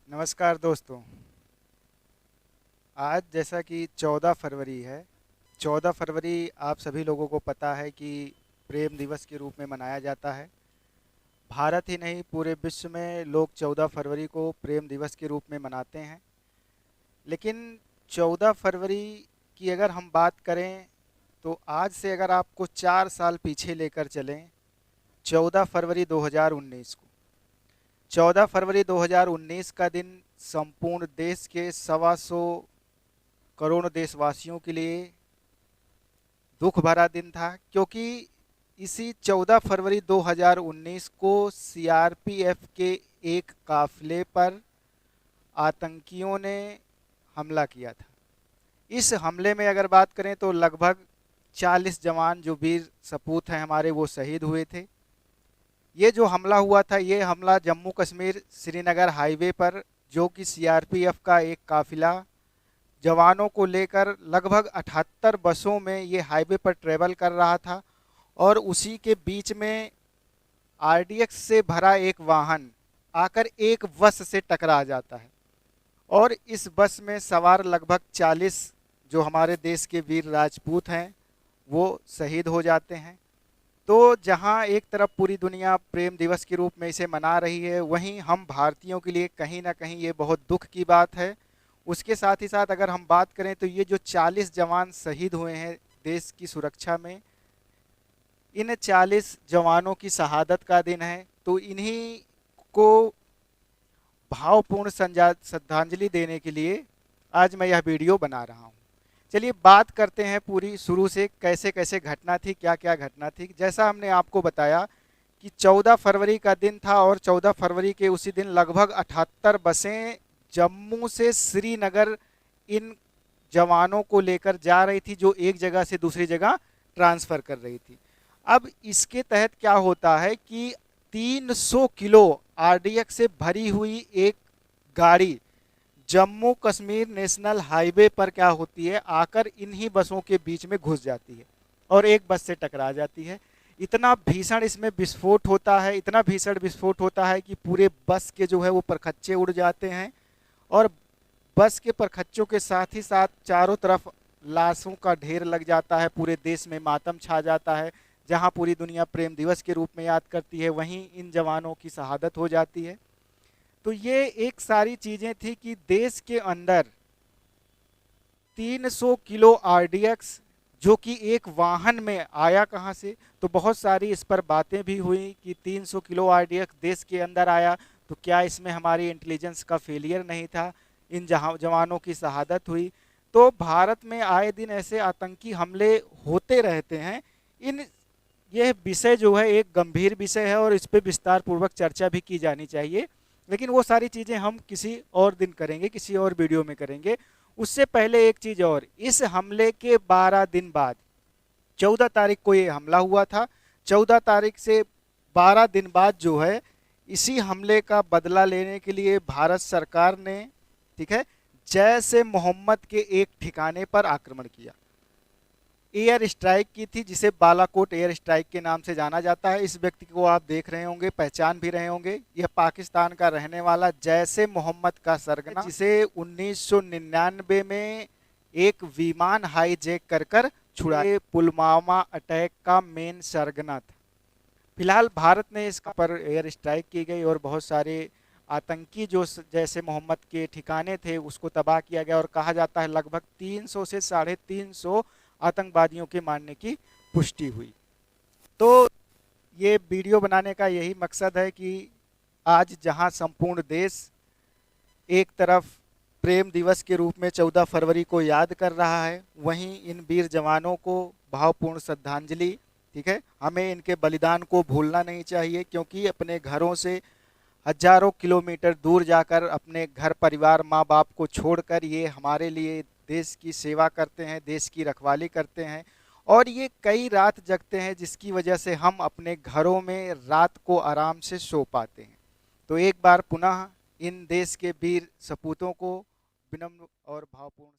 नमस्कार दोस्तों। आज जैसा कि 14 फरवरी है। 14 फरवरी आप सभी लोगों को पता है कि प्रेम दिवस के रूप में मनाया जाता है। भारत ही नहीं, पूरे विश्व में लोग 14 फरवरी को प्रेम दिवस के रूप में मनाते हैं। लेकिन 14 फरवरी की अगर हम बात करें तो आज से अगर आपको 4 साल पीछे लेकर चलें, 14 फरवरी 2019 को, 14 फरवरी 2019 का दिन संपूर्ण देश के 125 करोड़ देशवासियों के लिए दुख भरा दिन था, क्योंकि इसी 14 फरवरी 2019 को सीआरपीएफ के एक काफिले पर आतंकियों ने हमला किया था। इस हमले में अगर बात करें तो लगभग 40 जवान जो वीर सपूत हैं हमारे, वो शहीद हुए थे। ये जो हमला हुआ था, ये हमला जम्मू कश्मीर श्रीनगर हाईवे पर, जो कि सीआरपीएफ का एक काफिला जवानों को लेकर लगभग 78 बसों में ये हाईवे पर ट्रेवल कर रहा था, और उसी के बीच में आरडीएक्स से भरा एक वाहन आकर एक बस से टकरा जाता है, और इस बस में सवार लगभग 40 जो हमारे देश के वीर राजपूत हैं वो शहीद हो जाते हैं। तो जहां एक तरफ पूरी दुनिया प्रेम दिवस के रूप में इसे मना रही है, वहीं हम भारतीयों के लिए कहीं ना कहीं ये बहुत दुख की बात है। उसके साथ ही साथ अगर हम बात करें तो ये जो 40 जवान शहीद हुए हैं देश की सुरक्षा में, इन 40 जवानों की शहादत का दिन है। तो इन्हीं को भावपूर्ण श्रद्धांजलि देने के लिए आज मैं यह वीडियो बना रहा हूँ। चलिए बात करते हैं पूरी शुरू से, कैसे कैसे घटना थी, क्या क्या घटना थी। जैसा हमने आपको बताया कि 14 फरवरी का दिन था, और 14 फरवरी के उसी दिन लगभग 78 बसें जम्मू से श्रीनगर इन जवानों को लेकर जा रही थी, जो एक जगह से दूसरी जगह ट्रांसफ़र कर रही थी। अब इसके तहत क्या होता है कि 300 किलो आरडीएक्स से भरी हुई एक गाड़ी जम्मू कश्मीर नेशनल हाईवे पर क्या होती है, आकर इन्हीं बसों के बीच में घुस जाती है और एक बस से टकरा जाती है। इतना भीषण इसमें विस्फोट होता है, इतना भीषण विस्फोट होता है कि पूरे बस के जो है वो परखच्चे उड़ जाते हैं, और बस के परखच्चों के साथ ही साथ चारों तरफ लाशों का ढेर लग जाता है। पूरे देश में मातम छा जाता है। जहां पूरी दुनिया प्रेम दिवस के रूप में याद करती है, वहीं इन जवानों की शहादत हो जाती है। तो ये एक सारी चीजें थी कि देश के अंदर 300 किलो आरडीएक्स जो कि एक वाहन में आया कहाँ से, तो बहुत सारी इस पर बातें भी हुई कि 300 किलो आरडीएक्स देश के अंदर आया, तो क्या इसमें हमारी इंटेलिजेंस का फेलियर नहीं था, इन जवानों की शहादत हुई। तो भारत में आए दिन ऐसे आतंकी हमले होते रहते हैं। इन यह विषय जो है एक गंभीर विषय है, और इस पर विस्तार पूर्वक चर्चा भी की जानी चाहिए, लेकिन वो सारी चीज़ें हम किसी और दिन करेंगे, किसी और वीडियो में करेंगे। उससे पहले एक चीज़ और, इस हमले के 12 दिन बाद 14 तारीख को ये हमला हुआ था। 14 तारीख से 12 दिन बाद जो है, इसी हमले का बदला लेने के लिए भारत सरकार ने, ठीक है, जैश ए मोहम्मद के एक ठिकाने पर आक्रमण किया, एयर स्ट्राइक की थी, जिसे बालाकोट एयर स्ट्राइक के नाम से जाना जाता है। इस व्यक्ति को आप देख रहे होंगे, पहचान भी रहे होंगे। यह पाकिस्तान का रहने वाला जैश ए मोहम्मद का सरगना, जिसे 1999 में एक विमान हाईजैक कर कर छुड़ाए, पुलवामा अटैक का मेन सरगना था। फिलहाल भारत ने इस पर एयर स्ट्राइक की गई, और बहुत सारे आतंकी जो जैसे मोहम्मद के ठिकाने थे उसको तबाह किया गया, और कहा जाता है लगभग 300 से 350 आतंकवादियों के मारने की पुष्टि हुई। तो ये वीडियो बनाने का यही मकसद है कि आज जहां संपूर्ण देश एक तरफ प्रेम दिवस के रूप में 14 फरवरी को याद कर रहा है, वहीं इन वीर जवानों को भावपूर्ण श्रद्धांजलि, ठीक है, हमें इनके बलिदान को भूलना नहीं चाहिए, क्योंकि अपने घरों से हजारों किलोमीटर दूर जाकर अपने घर परिवार माँ बाप को छोड़कर ये हमारे लिए देश की सेवा करते हैं, देश की रखवाली करते हैं, और ये कई रात जगते हैं, जिसकी वजह से हम अपने घरों में रात को आराम से सो पाते हैं। तो एक बार पुनः इन देश के वीर सपूतों को विनम्र और भावपूर्ण